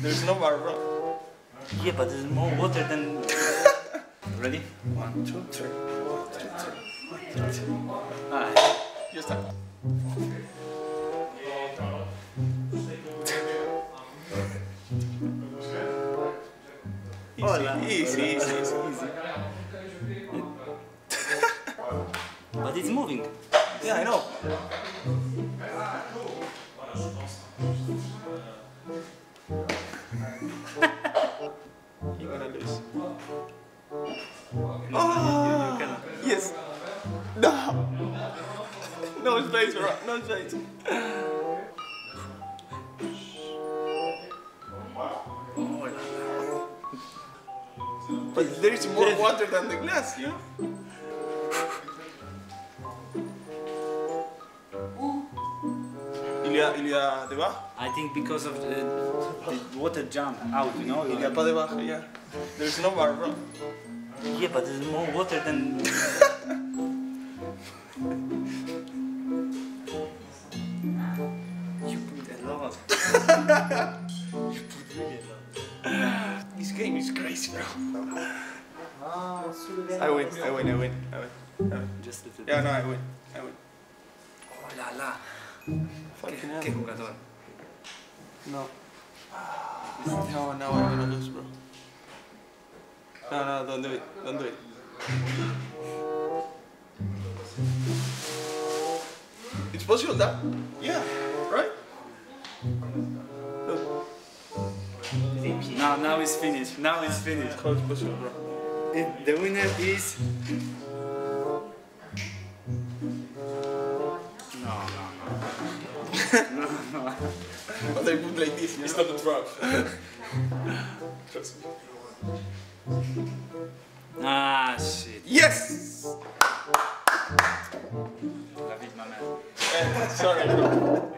There's no bar, bro. Yeah, but there's more water than... Ready? 1, 2, 3. 1, 2, 3. 1, 2, 3. Ah, Ya está. Hola. Easy. But it's moving. Yeah, I know. You're gonna lose. You can. Yes. No. No space, bro. No space. But there is more water than the glass, you know? Il y a debajo. I think because of the water jump out, you know? Il y a pas debajo, yeah. There's no bar, bro. Yeah, but there's more water than... You put a lot. You put really a lot. This game is crazy, bro. I win. Just a little bit. Yeah, no, I win. Oh la la. Fucking hell. ¿Qué jugador? No. No, I'm gonna lose, bro. No, don't do it. It's possible that? Yeah, right? Look. Now it's finished. How it's possible, bro? The winner is... No. But I put like this, it's not a trap. Trust me. Ah, shit. Yes! La vie de ma mère. Sorry, bro.